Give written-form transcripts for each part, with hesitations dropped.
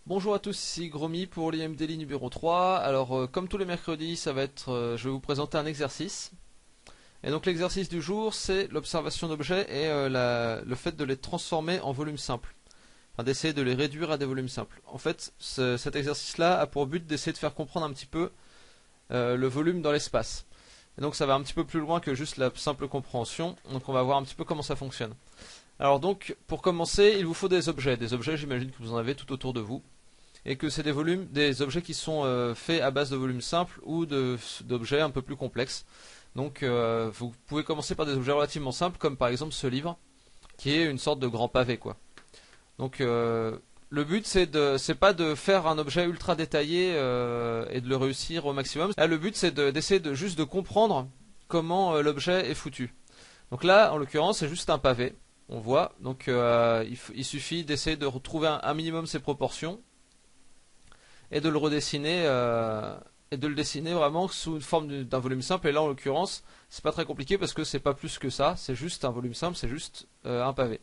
Bonjour à tous, ici Gromy pour l'IM Daily numéro 3. Alors comme tous les mercredis, je vais vous présenter un exercice. Et donc l'exercice du jour, c'est l'observation d'objets et le fait de les transformer en volumes simples. Enfin, d'essayer de les réduire à des volumes simples. En fait, cet exercice-là a pour but d'essayer de faire comprendre un petit peu le volume dans l'espace. Et donc ça va un petit peu plus loin que juste la simple compréhension. Donc on va voir un petit peu comment ça fonctionne. Alors donc, pour commencer, il vous faut des objets. Des objets, j'imagine que vous en avez tout autour de vous. Et que c'est des objets qui sont faits à base de volumes simples ou d'objets un peu plus complexes. Donc vous pouvez commencer par des objets relativement simples, comme par exemple ce livre, qui est une sorte de grand pavé, quoi. Donc le but c'est pas de faire un objet ultra détaillé et de le réussir au maximum. Là le but c'est d'essayer de juste de comprendre comment l'objet est foutu. Donc là en l'occurrence c'est juste un pavé. On voit. Donc il suffit d'essayer de retrouver un minimum ses proportions et de le redessiner et de le dessiner vraiment sous une forme d'un volume simple. Et là en l'occurrence c'est pas très compliqué parce que c'est pas plus que ça, c'est juste un volume simple, c'est juste un pavé.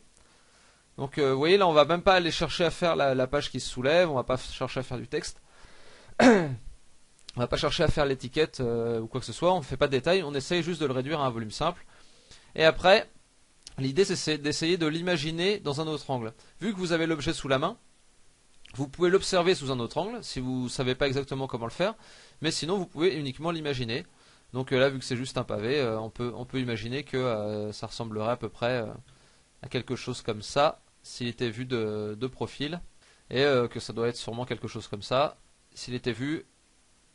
Donc vous voyez là on va même pas aller chercher à faire la page qui se soulève, on va pas chercher à faire du texte, on va pas chercher à faire l'étiquette ou quoi que ce soit, on ne fait pas de détails, on essaye juste de le réduire à un volume simple. Et après l'idée c'est d'essayer de l'imaginer dans un autre angle. Vu que vous avez l'objet sous la main, vous pouvez l'observer sous un autre angle si vous ne savez pas exactement comment le faire, mais sinon vous pouvez uniquement l'imaginer. Donc là vu que c'est juste un pavé, on peut imaginer que ça ressemblerait à peu près à quelque chose comme ça s'il était vu de profil, et que ça doit être sûrement quelque chose comme ça s'il était vu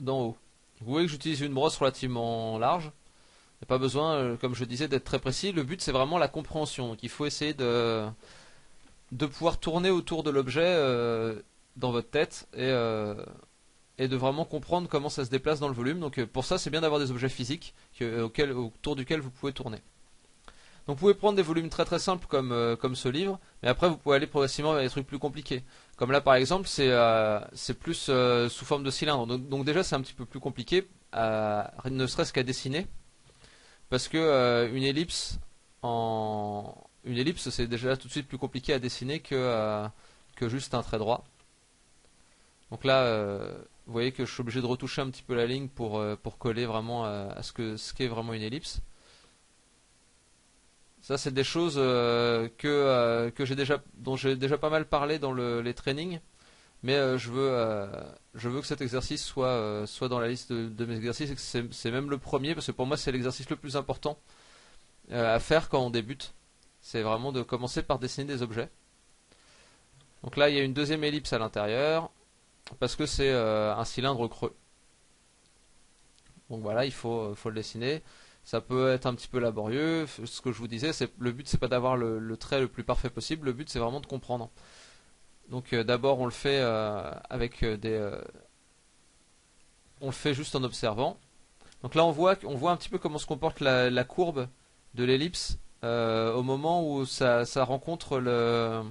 d'en haut. Vous voyez que j'utilise une brosse relativement large. Il n'y a pas besoin, comme je disais, d'être très précis. Le but c'est vraiment la compréhension. Donc il faut essayer de pouvoir tourner autour de l'objet dans votre tête et de vraiment comprendre comment ça se déplace dans le volume. Donc pour ça c'est bien d'avoir des objets physiques autour duquel vous pouvez tourner. Donc vous pouvez prendre des volumes très très simples comme ce livre, mais après vous pouvez aller progressivement vers des trucs plus compliqués. Comme là par exemple c'est plus sous forme de cylindre. Donc déjà c'est un petit peu plus compliqué, ne serait-ce qu'à dessiner, parce que une ellipse c'est déjà tout de suite plus compliqué à dessiner que juste un trait droit. Donc là vous voyez que je suis obligé de retoucher un petit peu la ligne pour coller vraiment à ce qu'est vraiment une ellipse. Ça, c'est des choses dont j'ai déjà pas mal parlé dans les trainings, mais je veux que cet exercice soit dans la liste de mes exercices et que c'est même le premier parce que pour moi c'est l'exercice le plus important à faire quand on débute. C'est vraiment de commencer par dessiner des objets. Donc là, il y a une deuxième ellipse à l'intérieur parce que c'est un cylindre creux. Donc voilà, faut le dessiner. Ça peut être un petit peu laborieux. Ce que je vous disais, le but c'est pas d'avoir le trait le plus parfait possible. Le but c'est vraiment de comprendre. Donc d'abord on le fait on le fait juste en observant. Donc là on voit un petit peu comment se comporte la courbe de l'ellipse au moment où ça rencontre le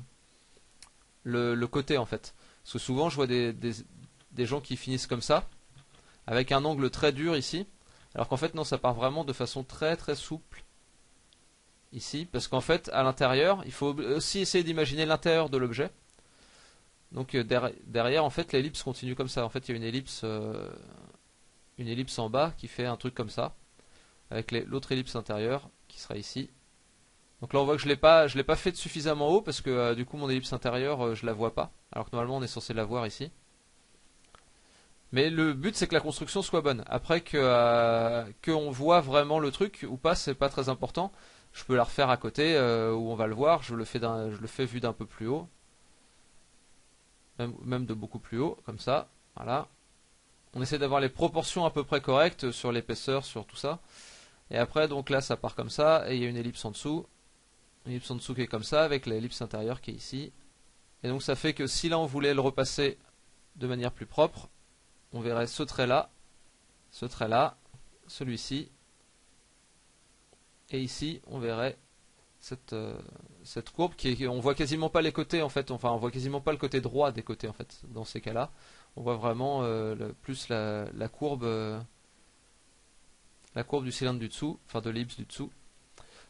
côté en fait. Parce que souvent je vois des gens qui finissent comme ça, avec un angle très dur ici. Alors qu'en fait non, ça part vraiment de façon très très souple ici, parce qu'en fait à l'intérieur, il faut aussi essayer d'imaginer l'intérieur de l'objet. Donc derrière en fait l'ellipse continue comme ça. En fait il y a une ellipse en bas qui fait un truc comme ça, avec l'autre ellipse intérieure qui sera ici. Donc là on voit que je l'ai pas fait de suffisamment haut parce que du coup mon ellipse intérieure je la vois pas, alors que normalement on est censé la voir ici. Mais le but c'est que la construction soit bonne. Après qu'on voit vraiment le truc ou pas, c'est pas très important. Je peux la refaire à côté où on va le voir. Je le fais vu d'un peu plus haut, même de beaucoup plus haut, comme ça. Voilà. On essaie d'avoir les proportions à peu près correctes sur l'épaisseur, sur tout ça. Et après donc là ça part comme ça et il y a une ellipse en dessous. Une ellipse en dessous qui est comme ça avec l'ellipse intérieure qui est ici. Et donc ça fait que si là on voulait le repasser de manière plus propre, on verrait ce trait là, celui-ci, et ici on verrait cette courbe on voit quasiment pas les côtés en fait, enfin on voit quasiment pas le côté droit des côtés en fait dans ces cas-là. On voit vraiment plus la courbe du cylindre du dessous, enfin de l'ellipse du dessous.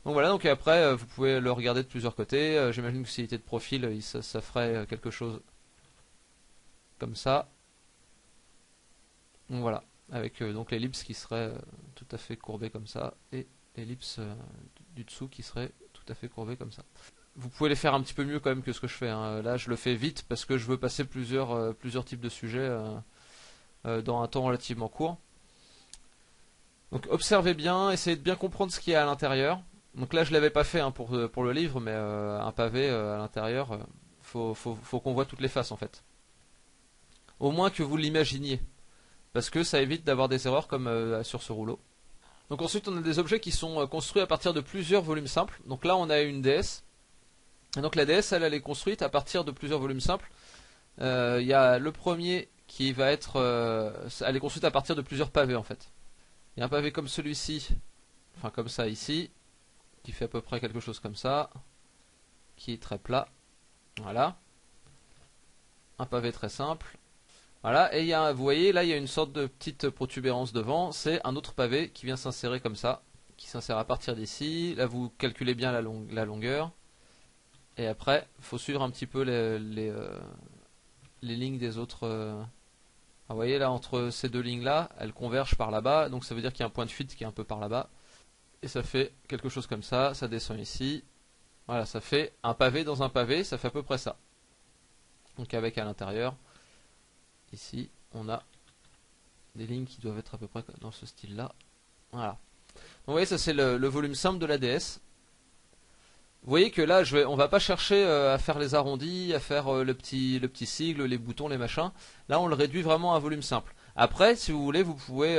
Donc voilà, donc après vous pouvez le regarder de plusieurs côtés. J'imagine que s'il était de profil, ça ferait quelque chose comme ça. Donc voilà, avec donc l'ellipse qui serait tout à fait courbée comme ça, et l'ellipse du dessous qui serait tout à fait courbée comme ça. Vous pouvez les faire un petit peu mieux quand même que ce que je fais, hein. Là je le fais vite parce que je veux passer plusieurs types de sujets dans un temps relativement court. Donc observez bien, essayez de bien comprendre ce qu'il y a à l'intérieur. Donc là je l'avais pas fait, hein, pour le livre, mais un pavé à l'intérieur, faut qu'on voit toutes les faces en fait. Au moins que vous l'imaginiez, parce que ça évite d'avoir des erreurs comme sur ce rouleau. Donc ensuite on a des objets qui sont construits à partir de plusieurs volumes simples. Donc là on a une déesse. Et donc la déesse elle est construite à partir de plusieurs volumes simples. Il y a le premier qui va être... elle est construite à partir de plusieurs pavés en fait. Il y a un pavé comme celui-ci, enfin comme ça ici, qui fait à peu près quelque chose comme ça, qui est très plat. Voilà. Un pavé très simple. Voilà, et il y a, vous voyez, là il y a une sorte de petite protubérance devant, c'est un autre pavé qui vient s'insérer comme ça, qui s'insère à partir d'ici. Là vous calculez bien la longueur, et après il faut suivre un petit peu les lignes des autres. Vous voyez là, entre ces deux lignes là, elles convergent par là-bas, donc ça veut dire qu'il y a un point de fuite qui est un peu par là-bas, et ça fait quelque chose comme ça descend ici. Voilà, ça fait un pavé dans un pavé, ça fait à peu près ça. Donc avec à l'intérieur, ici, on a des lignes qui doivent être à peu près dans ce style-là. Voilà. Donc, vous voyez, ça c'est le volume simple de la DS. Vous voyez que là, on va pas chercher à faire les arrondis, à faire le petit sigle, les boutons, les machins. Là, on le réduit vraiment à un volume simple. Après, si vous voulez, vous pouvez,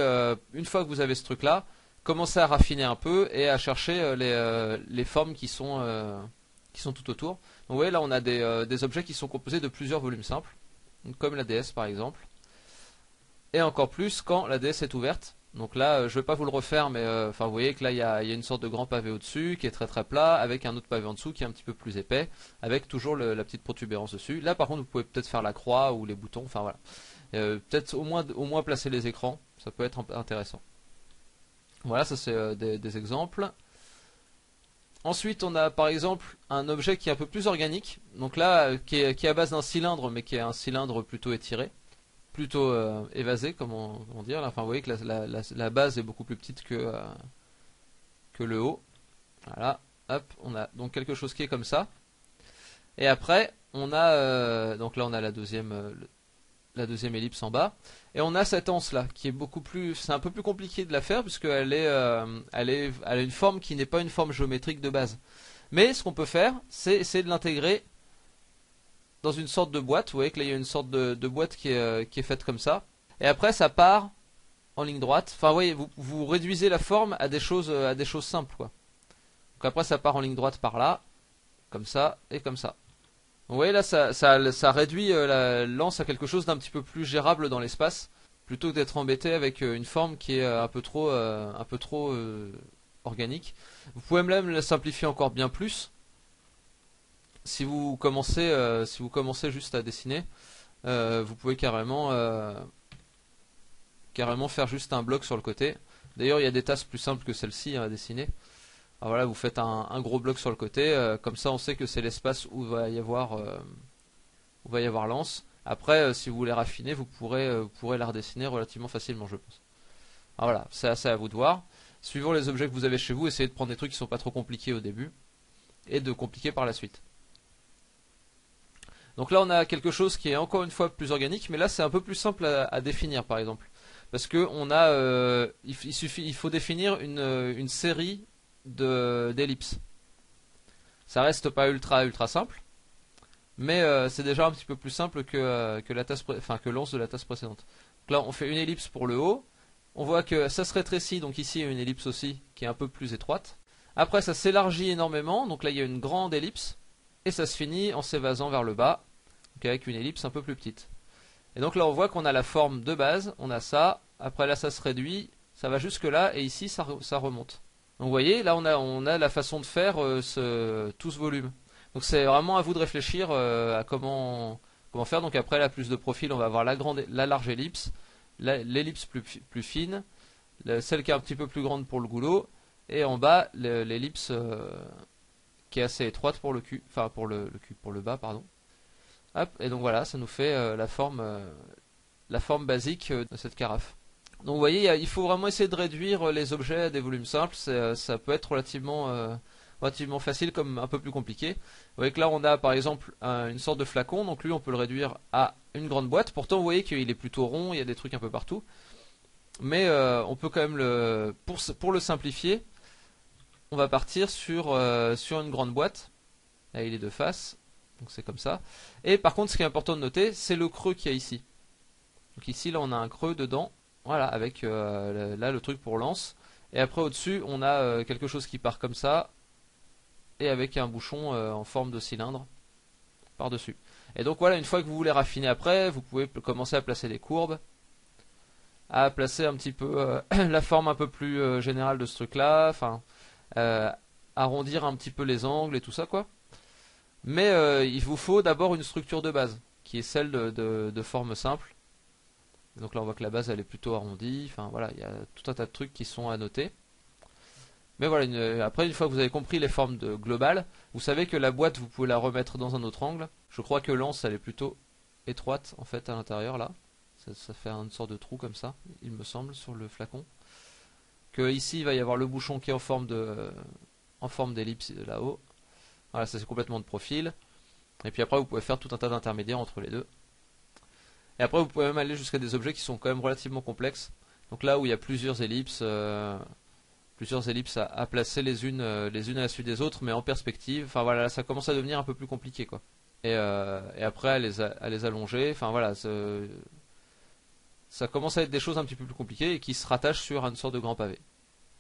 une fois que vous avez ce truc-là, commencer à raffiner un peu et à chercher les formes qui sont tout autour. Donc, vous voyez, là, on a des objets qui sont composés de plusieurs volumes simples, comme la DS par exemple. Et encore plus quand la DS est ouverte. Donc là, je vais pas vous le refaire, mais enfin, vous voyez que là, il y a une sorte de grand pavé au-dessus qui est très très plat, avec un autre pavé en dessous qui est un petit peu plus épais, avec toujours la petite protubérance dessus. Là, par contre, vous pouvez peut-être faire la croix ou les boutons. Enfin voilà, peut-être au moins placer les écrans, ça peut être intéressant. Voilà, ça c'est des exemples. Ensuite, on a par exemple un objet qui est un peu plus organique. Donc là, qui est à base d'un cylindre, mais qui est un cylindre plutôt étiré, plutôt évasé, comment dire. Enfin, vous voyez que la base est beaucoup plus petite que le haut. Voilà, hop, on a donc quelque chose qui est comme ça. Et après, on a donc là on a la deuxième ellipse en bas, et on a cette anse là qui est beaucoup plus, c'est un peu plus compliqué de la faire puisqu'elle elle a une forme qui n'est pas une forme géométrique de base. Mais ce qu'on peut faire, c'est essayer de l'intégrer dans une sorte de boîte. Vous voyez que là il y a une sorte de boîte qui est faite comme ça. Et après ça part en ligne droite. Enfin vous voyez, vous réduisez la forme à des choses simples quoi. Donc après ça part en ligne droite par là, comme ça et comme ça. Vous voyez là ça réduit l'anse à quelque chose d'un petit peu plus gérable dans l'espace, plutôt que d'être embêté avec une forme qui est un peu trop organique. Vous pouvez même la simplifier encore bien plus. Si vous commencez juste à dessiner, vous pouvez carrément faire juste un bloc sur le côté. D'ailleurs, il y a des tasses plus simples que celle-ci à dessiner. Alors voilà, vous faites un gros bloc sur le côté, comme ça on sait que c'est l'espace où va y avoir l'anse. Après, si vous voulez raffiner, vous pourrez la redessiner relativement facilement, je pense. Alors voilà, c'est assez à vous de voir. Suivant les objets que vous avez chez vous, essayez de prendre des trucs qui sont pas trop compliqués au début et de compliquer par la suite. Donc là on a quelque chose qui est encore une fois plus organique, mais là c'est un peu plus simple à définir par exemple. Parce que il faut définir une série d'ellipses. Ça reste pas ultra simple, mais c'est déjà un petit peu plus simple que l'anse de la tasse précédente. Donc là on fait une ellipse pour le haut, on voit que ça se rétrécit, donc ici il y a une ellipse aussi qui est un peu plus étroite. Après ça s'élargit énormément, donc là il y a une grande ellipse, et ça se finit en s'évasant vers le bas, donc avec une ellipse un peu plus petite. Et donc là on voit qu'on a la forme de base, on a ça, après là ça se réduit, ça va jusque là, et ici ça remonte. Donc vous voyez, là on a la façon de faire tout ce volume. Donc c'est vraiment à vous de réfléchir à comment faire. Donc après là, plus de profil, on va avoir la large ellipse, l'ellipse plus fine, celle qui est un petit peu plus grande pour le goulot, et en bas l'ellipse qui est assez étroite pour le cul, enfin pour le bas, pardon. Hop, et donc voilà, ça nous fait la forme basique de cette carafe. Donc vous voyez, il faut vraiment essayer de réduire les objets à des volumes simples. Ça peut être relativement facile comme un peu plus compliqué. Vous voyez que là on a par exemple une sorte de flacon, donc lui on peut le réduire à une grande boîte. Pourtant vous voyez qu'il est plutôt rond, il y a des trucs un peu partout. Mais on peut quand même pour le simplifier, on va partir sur une grande boîte. Là il est de face, donc c'est comme ça. Et par contre ce qui est important de noter, c'est le creux qu'il y a ici. Donc ici là on a un creux dedans. Voilà, avec là le truc pour lance. Et après au-dessus, on a quelque chose qui part comme ça. Et avec un bouchon en forme de cylindre par-dessus. Et donc voilà, une fois que vous voulez raffiner après, vous pouvez commencer à placer des courbes. À placer un petit peu la forme un peu plus générale de ce truc-là. Enfin, arrondir un petit peu les angles et tout ça, quoi. Mais il vous faut d'abord une structure de base, qui est celle de forme simple. Donc là on voit que la base elle est plutôt arrondie, enfin voilà, il y a tout un tas de trucs qui sont à noter. Mais voilà, après une fois que vous avez compris les formes globales, vous savez que la boîte vous pouvez la remettre dans un autre angle. Je crois que l'anse elle est plutôt étroite en fait à l'intérieur là. Ça fait une sorte de trou comme ça, il me semble, sur le flacon. Que ici il va y avoir le bouchon qui est en forme d'ellipse là-haut. Voilà, ça c'est complètement de profil. Et puis après vous pouvez faire tout un tas d'intermédiaires entre les deux. Et après vous pouvez même aller jusqu'à des objets qui sont quand même relativement complexes. Donc là où il y a plusieurs ellipses à placer les unes à la suite des autres, mais en perspective. Enfin voilà, ça commence à devenir un peu plus compliqué quoi. Et après à les allonger. Enfin voilà, ça commence à être des choses un petit peu plus compliquées et qui se rattachent sur une sorte de grand pavé.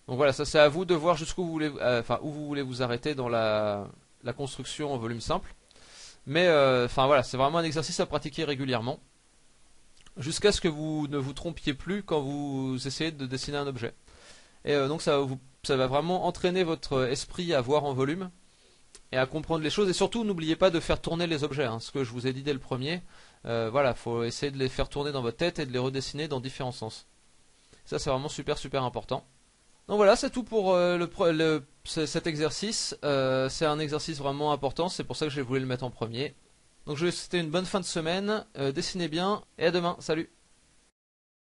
Donc voilà, ça c'est à vous de voir jusqu'où vous voulez, où vous voulez vous arrêter dans la construction en volume simple. Mais enfin voilà, c'est vraiment un exercice à pratiquer régulièrement. Jusqu'à ce que vous ne vous trompiez plus quand vous essayez de dessiner un objet. Et donc ça va vraiment entraîner votre esprit à voir en volume et à comprendre les choses. Et surtout, n'oubliez pas de faire tourner les objets, hein, ce que je vous ai dit dès le premier. Voilà, faut essayer de les faire tourner dans votre tête et de les redessiner dans différents sens. Ça, c'est vraiment super super important. Donc voilà, c'est tout pour cet exercice. C'est un exercice vraiment important, c'est pour ça que j'ai voulu le mettre en premier. Donc je vais vous souhaiter une bonne fin de semaine, dessinez bien et à demain, salut!